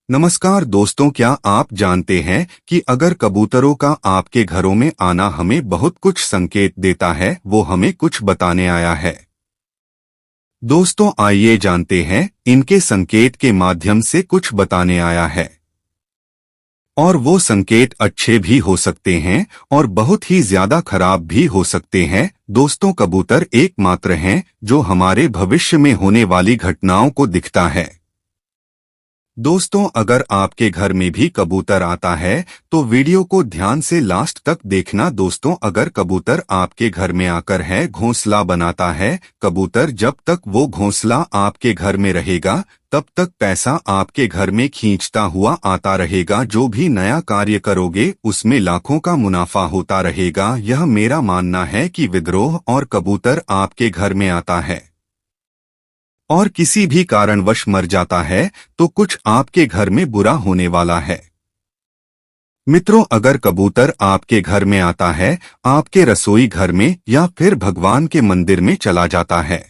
नमस्कार दोस्तों, क्या आप जानते हैं कि अगर कबूतरों का आपके घरों में आना हमें बहुत कुछ संकेत देता है, वो हमें कुछ बताने आया है। दोस्तों आइए जानते हैं, इनके संकेत के माध्यम से कुछ बताने आया है। और वो संकेत अच्छे भी हो सकते हैं और बहुत ही ज्यादा खराब भी हो सकते हैं। दोस्तों, कबूतर एकमात्र हैं जो हमारे भविष्य में होने वाली घटनाओं को दिखता है। दोस्तों, अगर आपके घर में भी कबूतर आता है तो वीडियो को ध्यान से लास्ट तक देखना। दोस्तों, अगर कबूतर आपके घर में आकर है घोंसला बनाता है, कबूतर जब तक वो घोंसला आपके घर में रहेगा तब तक पैसा आपके घर में खींचता हुआ आता रहेगा। जो भी नया कार्य करोगे उसमें लाखों का मुनाफा होता रहेगा। यह मेरा मानना है कि विद्रोह और कबूतर आपके घर में आता है और किसी भी कारणवश मर जाता है तो कुछ आपके घर में बुरा होने वाला है। मित्रों, अगर कबूतर आपके घर में आता है, आपके रसोई घर में या फिर भगवान के मंदिर में चला जाता है,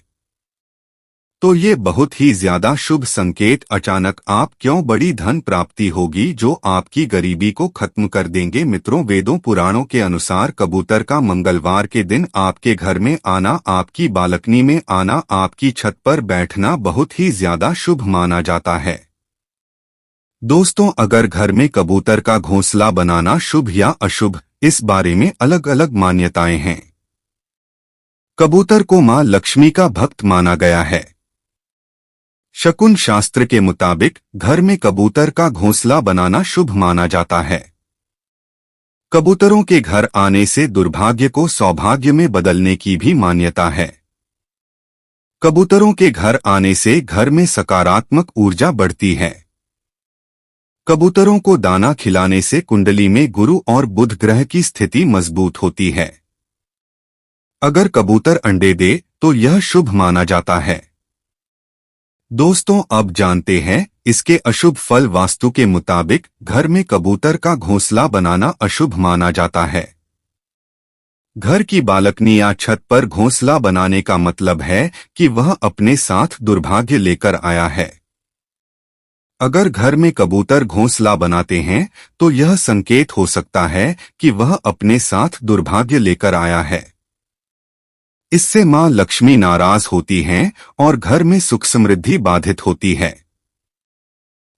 तो ये बहुत ही ज्यादा शुभ संकेत। अचानक आप क्यों बड़ी धन प्राप्ति होगी जो आपकी गरीबी को खत्म कर देंगे। मित्रों, वेदों पुराणों के अनुसार कबूतर का मंगलवार के दिन आपके घर में आना, आपकी बालकनी में आना, आपकी छत पर बैठना बहुत ही ज्यादा शुभ माना जाता है। दोस्तों, अगर घर में कबूतर का घोंसला बनाना शुभ या अशुभ, इस बारे में अलग अलग मान्यताएं हैं। कबूतर को मां लक्ष्मी का भक्त माना गया है। शकुन शास्त्र के मुताबिक घर में कबूतर का घोंसला बनाना शुभ माना जाता है। कबूतरों के घर आने से दुर्भाग्य को सौभाग्य में बदलने की भी मान्यता है। कबूतरों के घर आने से घर में सकारात्मक ऊर्जा बढ़ती है। कबूतरों को दाना खिलाने से कुंडली में गुरु और बुध ग्रह की स्थिति मजबूत होती है। अगर कबूतर अंडे दे तो यह शुभ माना जाता है। दोस्तों, अब जानते हैं इसके अशुभ फल। वास्तु के मुताबिक घर में कबूतर का घोंसला बनाना अशुभ माना जाता है। घर की बालकनी या छत पर घोंसला बनाने का मतलब है कि वह अपने साथ दुर्भाग्य लेकर आया है। अगर घर में कबूतर घोंसला बनाते हैं तो यह संकेत हो सकता है कि वह अपने साथ दुर्भाग्य लेकर आया है। इससे मां लक्ष्मी नाराज होती हैं और घर में सुख समृद्धि बाधित होती है।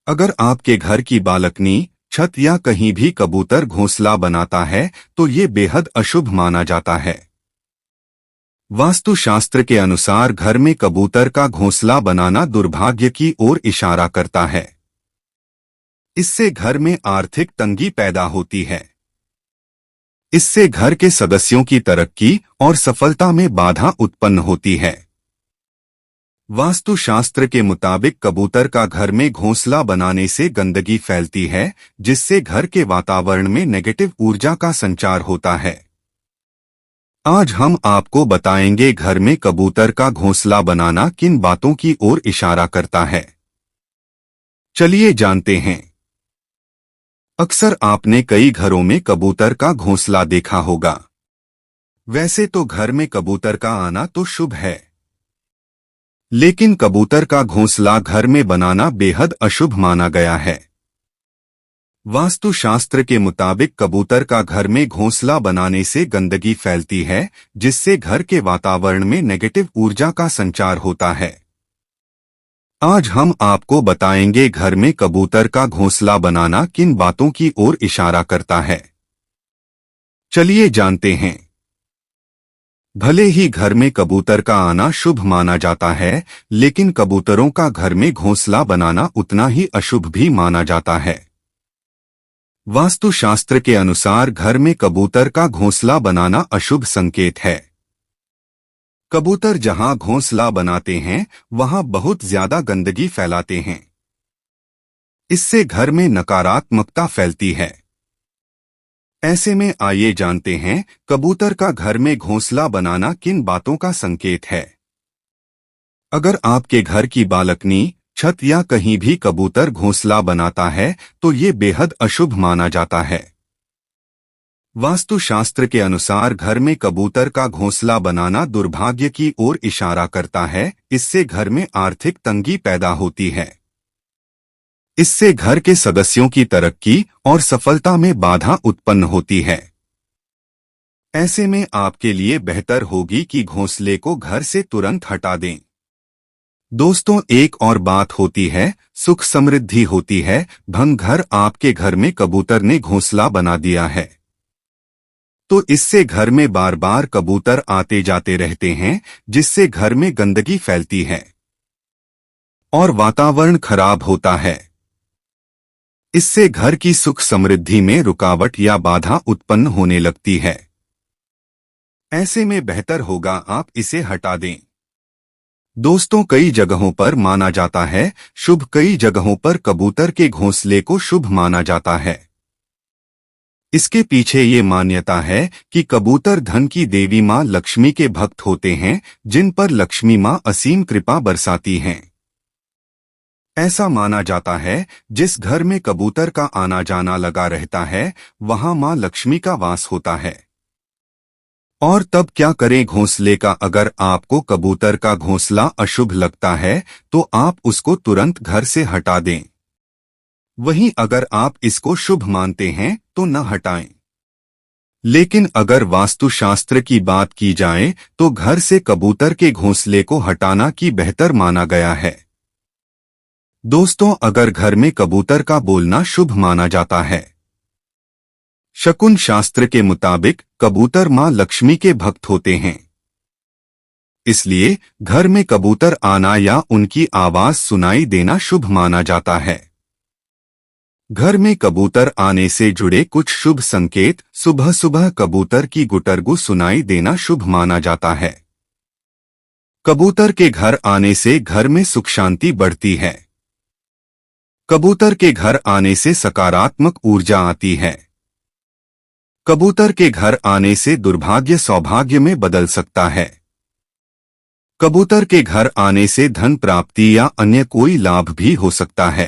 अगर आपके घर की बालकनी, छत या कहीं भी कबूतर घोंसला बनाता है तो ये बेहद अशुभ माना जाता है। वास्तुशास्त्र के अनुसार घर में कबूतर का घोंसला बनाना दुर्भाग्य की ओर इशारा करता है। इससे घर में आर्थिक तंगी पैदा होती है। इससे घर के सदस्यों की तरक्की और सफलता में बाधा उत्पन्न होती है। वास्तुशास्त्र के मुताबिक कबूतर का घर में घोंसला बनाने से गंदगी फैलती है, जिससे घर के वातावरण में नेगेटिव ऊर्जा का संचार होता है। आज हम आपको बताएंगे घर में कबूतर का घोंसला बनाना किन बातों की ओर इशारा करता है। चलिए जानते हैं। अक्सर आपने कई घरों में कबूतर का घोंसला देखा होगा। वैसे तो घर में कबूतर का आना तो शुभ है, लेकिन कबूतर का घोंसला घर में बनाना बेहद अशुभ माना गया है। वास्तुशास्त्र के मुताबिक कबूतर का घर में घोंसला बनाने से गंदगी फैलती है, जिससे घर के वातावरण में नेगेटिव ऊर्जा का संचार होता है। आज हम आपको बताएंगे घर में कबूतर का घोंसला बनाना किन बातों की ओर इशारा करता है। चलिए जानते हैं। भले ही घर में कबूतर का आना शुभ माना जाता है, लेकिन कबूतरों का घर में घोंसला बनाना उतना ही अशुभ भी माना जाता है। वास्तुशास्त्र के अनुसार घर में कबूतर का घोंसला बनाना अशुभ संकेत है। कबूतर जहां घोंसला बनाते हैं वहां बहुत ज्यादा गंदगी फैलाते हैं। इससे घर में नकारात्मकता फैलती है। ऐसे में आइए जानते हैं कबूतर का घर में घोंसला बनाना किन बातों का संकेत है। अगर आपके घर की बालकनी, छत या कहीं भी कबूतर घोंसला बनाता है तो ये बेहद अशुभ माना जाता है। वास्तुशास्त्र के अनुसार घर में कबूतर का घोंसला बनाना दुर्भाग्य की ओर इशारा करता है। इससे घर में आर्थिक तंगी पैदा होती है। इससे घर के सदस्यों की तरक्की और सफलता में बाधा उत्पन्न होती है। ऐसे में आपके लिए बेहतर होगी कि घोंसले को घर से तुरंत हटा दें। दोस्तों, एक और बात होती है, सुख समृद्धि होती है। भंग घर आपके घर में कबूतर ने घोंसला बना दिया है, तो इससे घर में बार बार कबूतर आते जाते रहते हैं, जिससे घर में गंदगी फैलती है और वातावरण खराब होता है। इससे घर की सुख समृद्धि में रुकावट या बाधा उत्पन्न होने लगती है। ऐसे में बेहतर होगा आप इसे हटा दें। दोस्तों, कई जगहों पर माना जाता है शुभ, कई जगहों पर कबूतर के घोंसले को शुभ माना जाता है। इसके पीछे ये मान्यता है कि कबूतर धन की देवी मां लक्ष्मी के भक्त होते हैं, जिन पर लक्ष्मी मां असीम कृपा बरसाती हैं। ऐसा माना जाता है जिस घर में कबूतर का आना जाना लगा रहता है, वहां मां लक्ष्मी का वास होता है। और तब क्या करें घोंसले का? अगर आपको कबूतर का घोंसला अशुभ लगता है तो आप उसको तुरंत घर से हटा दें। वहीं अगर आप इसको शुभ मानते हैं तो न हटाएं। लेकिन अगर वास्तुशास्त्र की बात की जाए तो घर से कबूतर के घोंसले को हटाना की बेहतर माना गया है। दोस्तों, अगर घर में कबूतर का बोलना शुभ माना जाता है, शकुन शास्त्र के मुताबिक कबूतर मां लक्ष्मी के भक्त होते हैं, इसलिए घर में कबूतर आना या उनकी आवाज सुनाई देना शुभ माना जाता है। घर में कबूतर आने से जुड़े कुछ शुभ संकेत: सुबह सुबह कबूतर की गुटरगू सुनाई देना शुभ माना जाता है। कबूतर के घर आने से घर में सुख शांति बढ़ती है। कबूतर के घर आने से सकारात्मक ऊर्जा आती है। कबूतर के घर आने से दुर्भाग्य सौभाग्य में बदल सकता है। कबूतर के घर आने से धन प्राप्ति या अन्य कोई लाभ भी हो सकता है।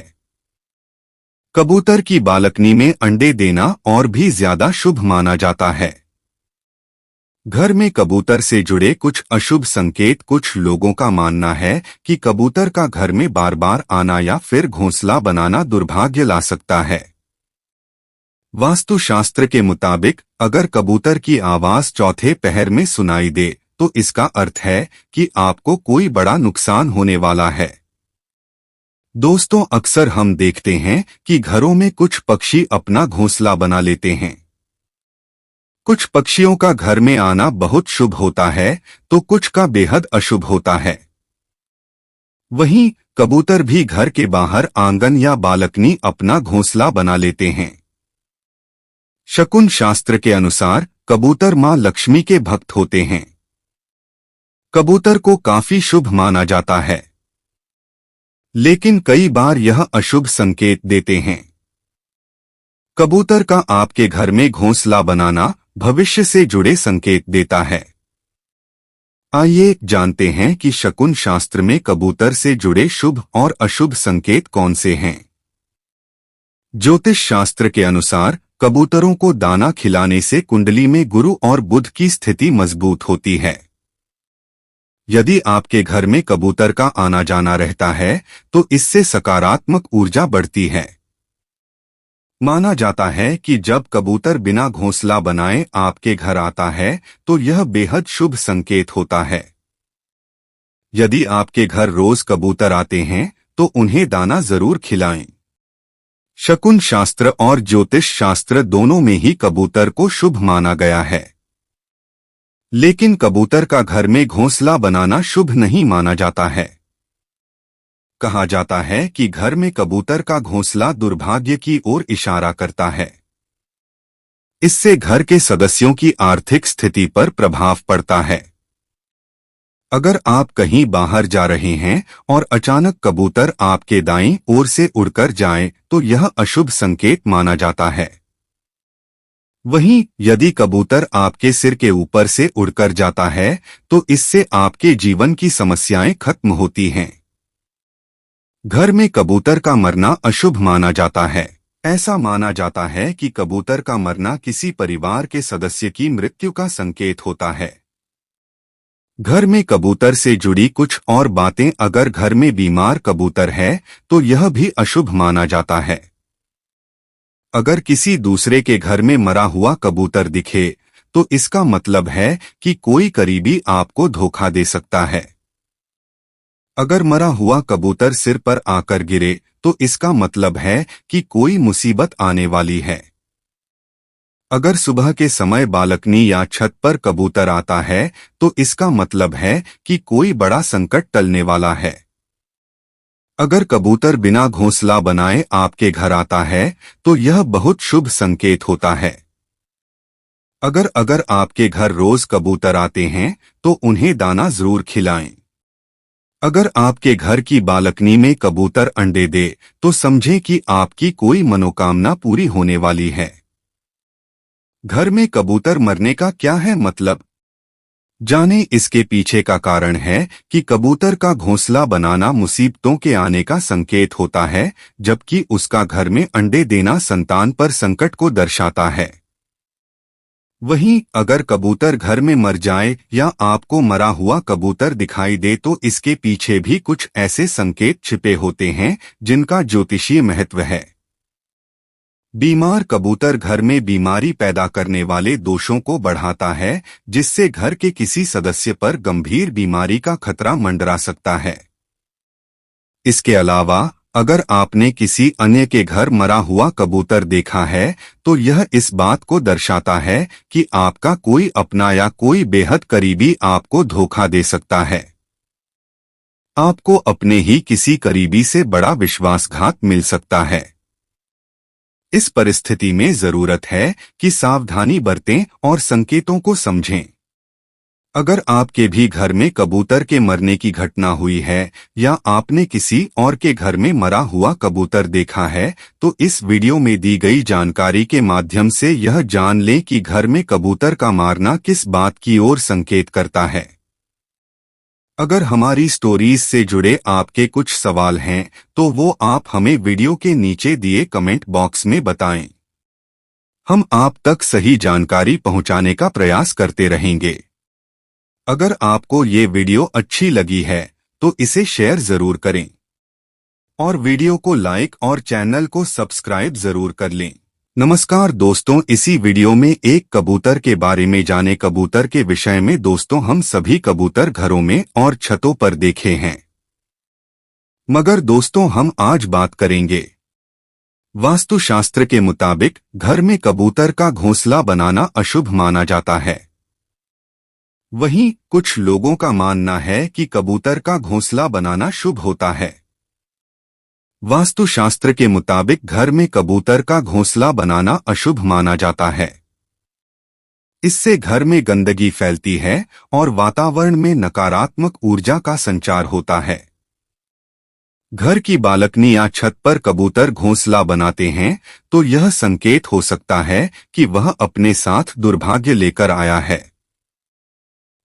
कबूतर की बालकनी में अंडे देना और भी ज्यादा शुभ माना जाता है। घर में कबूतर से जुड़े कुछ अशुभ संकेत: कुछ लोगों का मानना है कि कबूतर का घर में बार बार आना या फिर घोंसला बनाना दुर्भाग्य ला सकता है। वास्तुशास्त्र के मुताबिक अगर कबूतर की आवाज चौथे पहर में सुनाई दे तो इसका अर्थ है कि आपको कोई बड़ा नुकसान होने वाला है। दोस्तों, अक्सर हम देखते हैं कि घरों में कुछ पक्षी अपना घोंसला बना लेते हैं। कुछ पक्षियों का घर में आना बहुत शुभ होता है तो कुछ का बेहद अशुभ होता है। वहीं कबूतर भी घर के बाहर आंगन या बालकनी अपना घोंसला बना लेते हैं। शकुन शास्त्र के अनुसार कबूतर मां लक्ष्मी के भक्त होते हैं। कबूतर को काफी शुभ माना जाता है, लेकिन कई बार यह अशुभ संकेत देते हैं। कबूतर का आपके घर में घोंसला बनाना भविष्य से जुड़े संकेत देता है। आइए जानते हैं कि शकुन शास्त्र में कबूतर से जुड़े शुभ और अशुभ संकेत कौन से हैं। ज्योतिष शास्त्र के अनुसार कबूतरों को दाना खिलाने से कुंडली में गुरु और बुध की स्थिति मजबूत होती है। यदि आपके घर में कबूतर का आना जाना रहता है तो इससे सकारात्मक ऊर्जा बढ़ती है। माना जाता है कि जब कबूतर बिना घोंसला बनाए आपके घर आता है तो यह बेहद शुभ संकेत होता है। यदि आपके घर रोज कबूतर आते हैं तो उन्हें दाना जरूर खिलाएं। शकुन शास्त्र और ज्योतिष शास्त्र दोनों में ही कबूतर को शुभ माना गया है, लेकिन कबूतर का घर में घोंसला बनाना शुभ नहीं माना जाता है। कहा जाता है कि घर में कबूतर का घोंसला दुर्भाग्य की ओर इशारा करता है। इससे घर के सदस्यों की आर्थिक स्थिति पर प्रभाव पड़ता है। अगर आप कहीं बाहर जा रहे हैं और अचानक कबूतर आपके दाईं ओर से उड़कर जाए तो यह अशुभ संकेत माना जाता है। वहीं यदि कबूतर आपके सिर के ऊपर से उड़कर जाता है तो इससे आपके जीवन की समस्याएं खत्म होती हैं। घर में कबूतर का मरना अशुभ माना जाता है। ऐसा माना जाता है कि कबूतर का मरना किसी परिवार के सदस्य की मृत्यु का संकेत होता है। घर में कबूतर से जुड़ी कुछ और बातें। अगर घर में बीमार कबूतर है तो यह भी अशुभ माना जाता है। अगर किसी दूसरे के घर में मरा हुआ कबूतर दिखे तो इसका मतलब है कि कोई करीबी आपको धोखा दे सकता है। अगर मरा हुआ कबूतर सिर पर आकर गिरे तो इसका मतलब है कि कोई मुसीबत आने वाली है। अगर सुबह के समय बालकनी या छत पर कबूतर आता है तो इसका मतलब है कि कोई बड़ा संकट टलने वाला है। अगर कबूतर बिना घोंसला बनाए आपके घर आता है तो यह बहुत शुभ संकेत होता है। अगर अगर आपके घर रोज कबूतर आते हैं तो उन्हें दाना जरूर खिलाएं। अगर आपके घर की बालकनी में कबूतर अंडे दे तो समझें कि आपकी कोई मनोकामना पूरी होने वाली है। घर में कबूतर मरने का क्या है मतलब? जाने इसके पीछे का कारण है कि कबूतर का घोंसला बनाना मुसीबतों के आने का संकेत होता है, जबकि उसका घर में अंडे देना संतान पर संकट को दर्शाता है। वहीं अगर कबूतर घर में मर जाए या आपको मरा हुआ कबूतर दिखाई दे तो इसके पीछे भी कुछ ऐसे संकेत छिपे होते हैं जिनका ज्योतिषीय महत्व है। बीमार कबूतर घर में बीमारी पैदा करने वाले दोषों को बढ़ाता है, जिससे घर के किसी सदस्य पर गंभीर बीमारी का खतरा मंडरा सकता है। इसके अलावा अगर आपने किसी अन्य के घर मरा हुआ कबूतर देखा है तो यह इस बात को दर्शाता है कि आपका कोई अपना या कोई बेहद करीबी आपको धोखा दे सकता है। आपको अपने ही किसी करीबी से बड़ा विश्वासघात मिल सकता है। इस परिस्थिति में जरूरत है कि सावधानी बरतें और संकेतों को समझें। अगर आपके भी घर में कबूतर के मरने की घटना हुई है या आपने किसी और के घर में मरा हुआ कबूतर देखा है तो इस वीडियो में दी गई जानकारी के माध्यम से यह जान लें कि घर में कबूतर का मारना किस बात की ओर संकेत करता है। अगर हमारी स्टोरीज से जुड़े आपके कुछ सवाल हैं तो वो आप हमें वीडियो के नीचे दिए कमेंट बॉक्स में बताएं। हम आप तक सही जानकारी पहुंचाने का प्रयास करते रहेंगे। अगर आपको ये वीडियो अच्छी लगी है तो इसे शेयर जरूर करें और वीडियो को लाइक और चैनल को सब्सक्राइब जरूर कर लें। नमस्कार दोस्तों, इसी वीडियो में एक कबूतर के बारे में जाने। कबूतर के विषय में दोस्तों हम सभी कबूतर घरों में और छतों पर देखे हैं, मगर दोस्तों हम आज बात करेंगे वास्तुशास्त्र के मुताबिक घर में कबूतर का घोंसला बनाना अशुभ माना जाता है। वहीं कुछ लोगों का मानना है कि कबूतर का घोंसला बनाना शुभ होता है। वास्तुशास्त्र के मुताबिक घर में कबूतर का घोंसला बनाना अशुभ माना जाता है। इससे घर में गंदगी फैलती है और वातावरण में नकारात्मक ऊर्जा का संचार होता है। घर की बालकनी या छत पर कबूतर घोंसला बनाते हैं तो यह संकेत हो सकता है कि वह अपने साथ दुर्भाग्य लेकर आया है।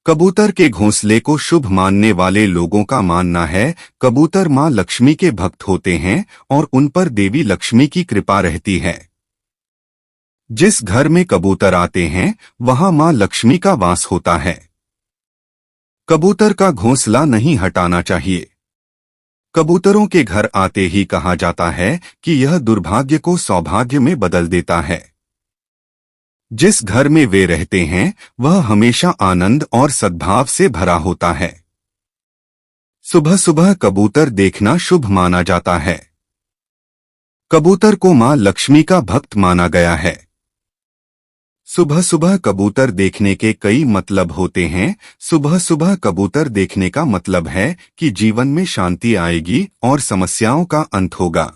कबूतर के घोंसले को शुभ मानने वाले लोगों का मानना है कबूतर मां लक्ष्मी के भक्त होते हैं और उन पर देवी लक्ष्मी की कृपा रहती है। जिस घर में कबूतर आते हैं वहां मां लक्ष्मी का वास होता है। कबूतर का घोंसला नहीं हटाना चाहिए। कबूतरों के घर आते ही कहा जाता है कि यह दुर्भाग्य को सौभाग्य में बदल देता है। जिस घर में वे रहते हैं वह हमेशा आनंद और सद्भाव से भरा होता है। सुबह सुबह कबूतर देखना शुभ माना जाता है। कबूतर को मां लक्ष्मी का भक्त माना गया है। सुबह सुबह कबूतर देखने के कई मतलब होते हैं। सुबह सुबह कबूतर देखने का मतलब है कि जीवन में शांति आएगी और समस्याओं का अंत होगा।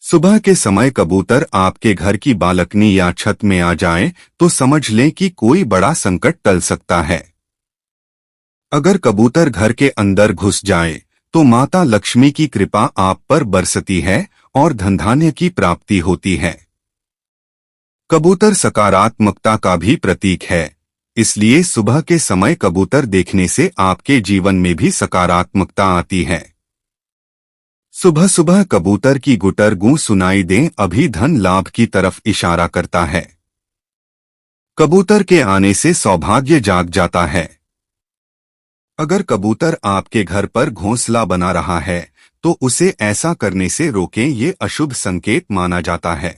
सुबह के समय कबूतर आपके घर की बालकनी या छत में आ जाए तो समझ लें कि कोई बड़ा संकट टल सकता है। अगर कबूतर घर के अंदर घुस जाए तो माता लक्ष्मी की कृपा आप पर बरसती है और धनधान्य की प्राप्ति होती है। कबूतर सकारात्मकता का भी प्रतीक है, इसलिए सुबह के समय कबूतर देखने से आपके जीवन में भी सकारात्मकता आती है। सुबह सुबह कबूतर की गुटर गूं सुनाई दें अभी धन लाभ की तरफ इशारा करता है। कबूतर के आने से सौभाग्य जाग जाता है। अगर कबूतर आपके घर पर घोंसला बना रहा है तो उसे ऐसा करने से रोकें, ये अशुभ संकेत माना जाता है।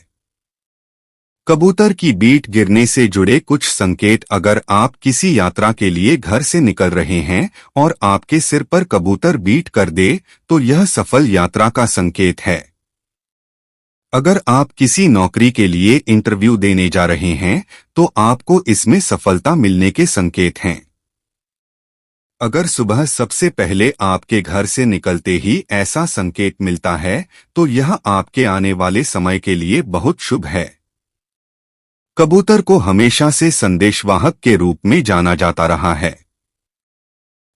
कबूतर की बीट गिरने से जुड़े कुछ संकेत। अगर आप किसी यात्रा के लिए घर से निकल रहे हैं और आपके सिर पर कबूतर बीट कर दे तो यह सफल यात्रा का संकेत है। अगर आप किसी नौकरी के लिए इंटरव्यू देने जा रहे हैं तो आपको इसमें सफलता मिलने के संकेत हैं। अगर सुबह सबसे पहले आपके घर से निकलते ही ऐसा संकेत मिलता है तो यह आपके आने वाले समय के लिए बहुत शुभ है। कबूतर को हमेशा से संदेशवाहक के रूप में जाना जाता रहा है।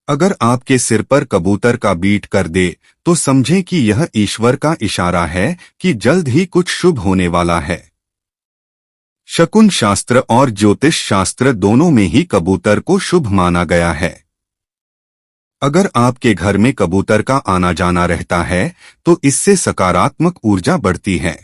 अगर आपके सिर पर कबूतर का बीट कर दे तो समझें कि यह ईश्वर का इशारा है कि जल्द ही कुछ शुभ होने वाला है। शकुन शास्त्र और ज्योतिष शास्त्र दोनों में ही कबूतर को शुभ माना गया है। अगर आपके घर में कबूतर का आना जाना रहता है तो इससे सकारात्मक ऊर्जा बढ़ती है।